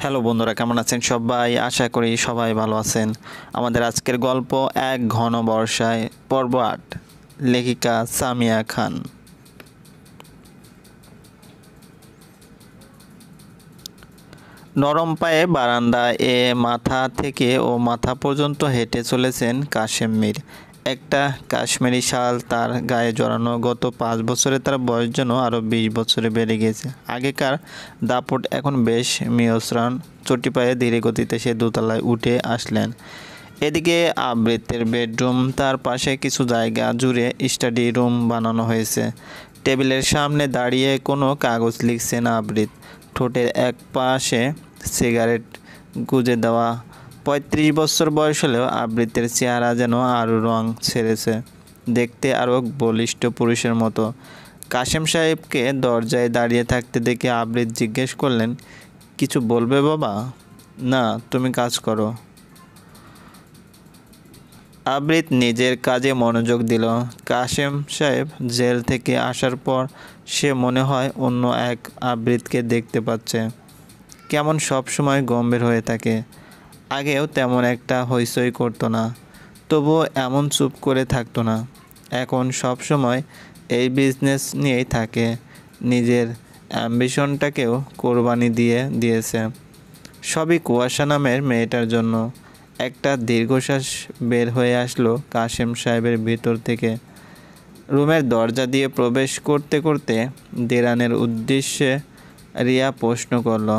Hello বন্ধুরা, কেমন আছেন সবাই? আশা করি সবাই ভালো আছেন। আমাদের আজকের গল্প এক ঘন বর্ষায় পর্ব ৮, লেখিকা সামিয়া খান। নরম পায়ে বারান্দা মাথা থেকে ও মাথা পর্যন্ত হেঁটে চলেছেন কাশেম মীর। একটা কাশ্মীরি শাল তার গায়ে জড়ানো। গত 5 বছরে তার বয়স যেন আরও 20 বছরে বেড়ে গিয়েছে। আগেকার দাপট এখন বেশ মিয়স্রান। চটি পায়ে ধীরে গতিতে সে দোতলায় উঠে আসলেন। এদিকে আবৃতের বেডরুম, তার পাশে কিছু জায়গা জুড়ে স্টাডি রুম বানানো হয়েছে। টেবিলের সামনে দাঁড়িয়ে কোনো কাগজ লিখছেন আবৃত। ঠোঁটের এক পাশে সিগারেট গুজে দেওয়া। 35 বছর বয়স হলেও আবৃতের চেহারা যেন আরও রং ছেড়েছে, দেখতে আরও বলিষ্ঠ পুরুষের মতো। কাশেম সাহেবকে দরজায় দাঁড়িয়ে থাকতে দেখে আবৃত জিজ্ঞেস করলেন, কিছু বলবে বাবা? না, তুমি কাজ করো। আবৃত নিজের কাজে মনোযোগ দিল। কাশেম সাহেব জেল থেকে আসার পর সে মনে হয় অন্য এক আবৃতকে দেখতে পাচ্ছে। কেমন সব সময় গম্ভীর হয়ে থাকে। আগেও তেমন একটা হইচই করতো না, তবুও এমন চুপ করে থাকতো না। এখন সব সময় এই বিজনেস নিয়েই থাকে। নিজের অ্যাম্বিশনটাকেও কোরবানি দিয়েছে। সবই কুয়াশা নামের মেয়েটার জন্য। একটা দীর্ঘশ্বাস বের হয়ে আসলো কাশেম সাহেবের ভিতর থেকে। রুমের দরজা দিয়ে প্রবেশ করতে করতে দেরানের উদ্দেশ্যে রিয়া প্রশ্ন করল,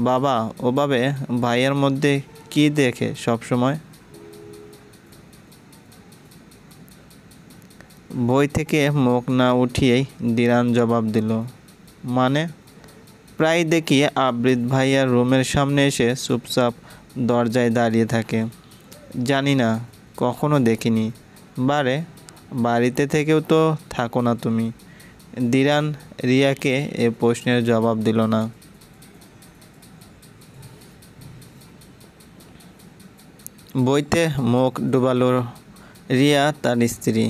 বাবা, ওভাবে ভাইয়ের মধ্যে কি দেখে সব সময়? বই থেকে মুখ না উঠিয়েই দিরান জবাব দিল, মানে? প্রায় দেখি আবৃত ভাইয়ার রুমের সামনে এসে চুপচাপ দরজায় দাঁড়িয়ে থাকে। জানি না, কখনো দেখিনি। বারে, বাড়িতে থেকেও তো থাকো না তুমি। দিরান রিয়াকে এ প্রশ্নের জবাব দিল না। বইতে মুখ ডুবালো রিয়া। তার স্ত্রী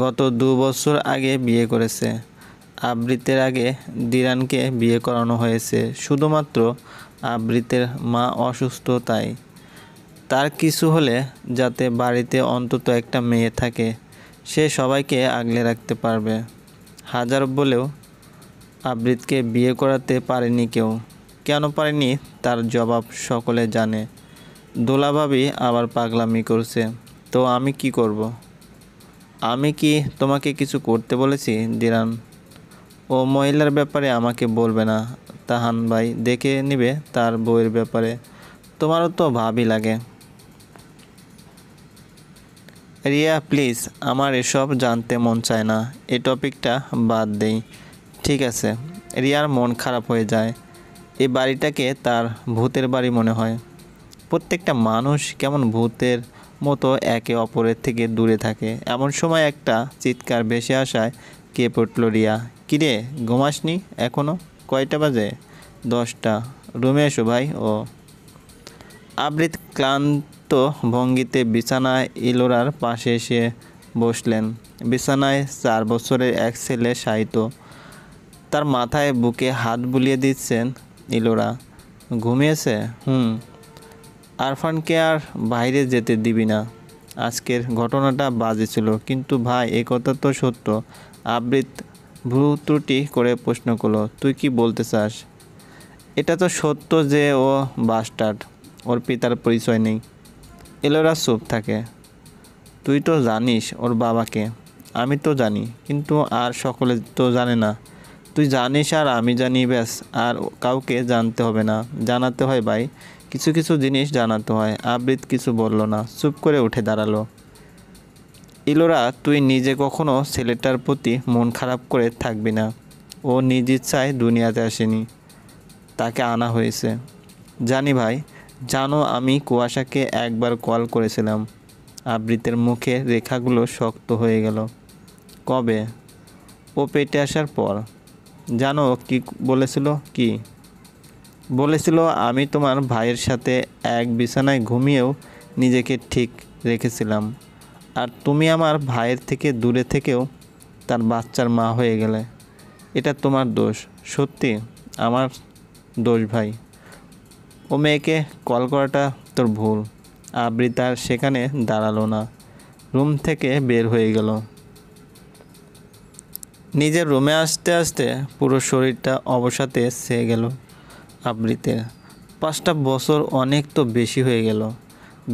গত 2 বছর আগে বিয়ে করেছে। আবৃতের আগে দিরানকে বিয়ে করানো হয়েছে শুধুমাত্র আবৃতের মা অসুস্থ, তাই। তার কিছু হলে যাতে বাড়িতে অন্তত একটা মেয়ে থাকে, সে সবাইকে আগলে রাখতে পারবে। হাজার বলেও আবৃতকে বিয়ে করাতে পারেনি কেউ। কেন পারেনি তার জবাব সকলে জানে। দোলাভাবি আবার পাগলামি করছে। তো আমি কি করব? আমি কি তোমাকে কিছু করতে বলেছি দিরান? ও মহিলার ব্যাপারে আমাকে বলবে না। তাহান ভাই দেখে নিবে তার বউয়ের ব্যাপারে। তোমারও তো ভাবই লাগে। রিয়া প্লিজ, আমার এসব জানতে মন চায় না। এই টপিকটা বাদ দেই। ঠিক আছে। রিয়ার মন খারাপ হয়ে যায়। এই বাড়িটাকে তার ভূতের বাড়ি মনে হয়। প্রত্যেকটা মানুষ কেমন ভূতের মতো একে অপরের থেকে দূরে থাকে। এমন সময় একটা চিৎকার ভেসে আসায় কে পড়ল রিয়া। কিরে, ঘুমাসনি এখনও? কয়টা বাজে? 10টা। রুমে এসো ভাই। ও আবৃত ক্লান্ত ভঙ্গিতে বিছানায় ইলোরার পাশে এসে বসলেন। বিছানায় 4 বছরের এক ছেলে শায়িত। তার মাথায় বুকে হাত বুলিয়ে দিচ্ছেন ইলোরা। ঘুমিয়েছে? আরফানকে আর বাইরে যেতে দিবি না। আজকের ঘটনাটা বাজে ছিল, কিন্তু ভাই এ কথা তো সত্য। আবৃত ভ্রু ত্রুটি করে প্রশ্ন করলো, তুই কি বলতে চাস? এটা তো সত্য যে ও বাস্টার্ড, ওর পিতার পরিচয় নেই। এলোরা চুপ থাকে। তুই তো জানিস ওর বাবাকে। আমি তো জানি, কিন্তু আর সকলে তো জানে না। তুই জানিস আর আমি জানি, ব্যাস। আর কাউকে জানতে হবে না। জানাতে হয় ভাই, কিছু কিছু জিনিস জানাতে হয়। আবৃত কিছু বলল না, চুপ করে উঠে দাঁড়ালো। ইলোরা, তুই নিজে কখনো ছেলেটার প্রতি মন খারাপ করে থাকবি না। ও নিজ ইচ্ছায় দুনিয়াতে আসেনি, তাকে আনা হয়েছে। জানি ভাই। জানো, আমি কুয়াশাকে একবার কল করেছিলাম। আবৃতের মুখে রেখাগুলো শক্ত হয়ে গেল। কবে? ও পেটে আসার পর। জানো কি বলেছিল? কি বলেছিল? আমি তোমার ভাইয়ের সাথে এক বিছানায় ঘুমিয়েও নিজেকে ঠিক রেখেছিলাম, আর তুমি আমার ভাইয়ের থেকে দূরে থেকেও তার বাচ্চার মা হয়ে গেলে। এটা তোমার দোষ। সত্যি আমার দোষ ভাই। ও মেয়েকে কল করাটা তোর ভুল। আবৃত আর সেখানে দাঁড়ালো না, রুম থেকে বের হয়ে গেল। নিজের রুমে আসতে আসতে পুরো শরীরটা অবসাদে ছেয়ে গেল আবৃতের। 5টা বছর অনেক তো বেশি হয়ে গেল।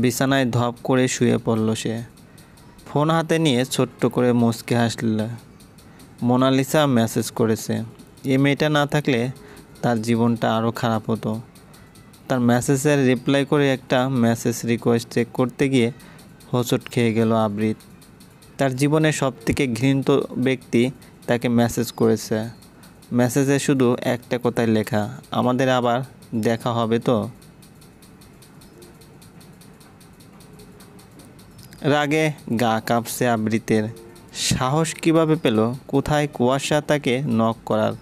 বিছানায় ধপ করে শুয়ে পড়ল সে। ফোন হাতে নিয়ে ছোট্ট করে মুচকে হাসল। মোনালিসা মেসেজ করেছে। এই মেয়েটা না থাকলে তার জীবনটা আরও খারাপ হতো। তার মেসেজের রিপ্লাই করে একটা মেসেজ রিকোয়েস্ট চেক করতে গিয়ে হোঁচট খেয়ে গেল আবৃত। তার জীবনের সবথেকে ঘৃণিত ব্যক্তি তাকে মেসেজ করেছে। মেসেজে শুধু একটা কথাই লেখা, আমাদের আবার দেখা হবে তো। রাগে গা কাঁপছে আবৃতের। সাহস কিভাবে পেল? কোথায় কুয়াশা তাকে নক করার?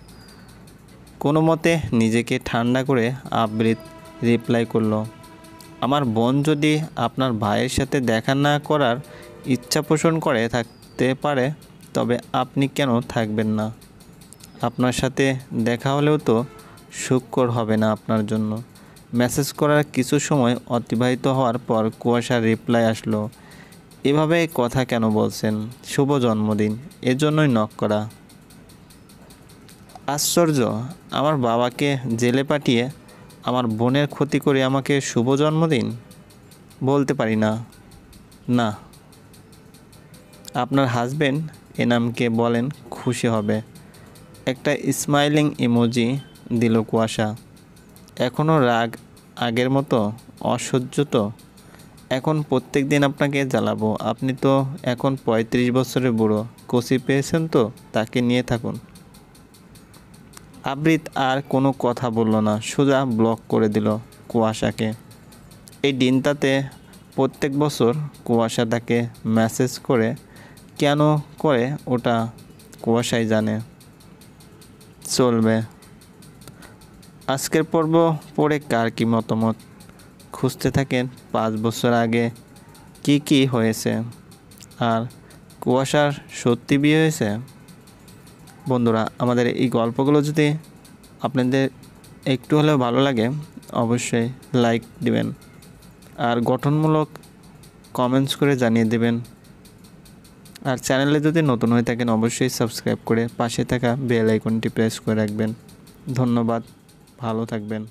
কোনো মতে নিজেকে ঠান্ডা করে আবৃত রিপ্লাই করলো, আমার বোন যদি আপনার ভাইয়ের সাথে দেখা না করার ইচ্ছা পোষণ করে থাকতে পারে, তবে আপনি কেন থাকবেন না? আপনার সাথে দেখা হলেও তো সুখকর হবে না আপনার জন্য। মেসেজ করার কিছু সময় অতিবাহিত হওয়ার পর কুয়াশার রিপ্লাই আসলো, এভাবে কথা কেন বলছেন? শুভ জন্মদিন, এজন্যই নক করা। আশ্চর্য, আমার বাবাকে জেলে পাঠিয়ে আমার বোনের ক্ষতি করে আমাকে শুভ জন্মদিন বলতে পারি না। না, আপনার হাজবেন্ড এনামকে বলেন, খুশি হবে। একটা স্মাইলিং ইমোজি দিল কুয়াশা। এখনও রাগ আগের মতো অসহ্য তো? এখন প্রত্যেক দিন আপনাকে জ্বালাবো। আপনি তো এখন 35 বছরের বুড়ো, কচি পেয়েছেন তো, তাকে নিয়ে থাকুন। আবৃত আর কোনো কথা বলল না, সোজা ব্লক করে দিল কুয়াশাকে। এই দিনটাতে প্রত্যেক বছর কুয়াশা তাকে মেসেজ করে, কেন করে ওটা কুয়াশাই জানে। চলবে। আজকের পর্ব পড়ে কার কী মতামত খুঁজতে থাকেন 5 বছর আগে কি হয়েছে, আর কুয়াশার সত্যি বিয়ে হয়েছে। বন্ধুরা, আমাদের এই গল্পগুলো যদি আপনাদের একটু হলেও ভালো লাগে, অবশ্যই লাইক দিবেন আর গঠনমূলক কমেন্টস করে জানিয়ে দেবেন। আর চ্যানেলে যদি নতুন হয়ে থাকেন, অবশ্যই সাবস্ক্রাইব করে পাশে থাকা বেল আইকনটি প্রেস করে রাখবেন। ধন্যবাদ, ভালো থাকবেন।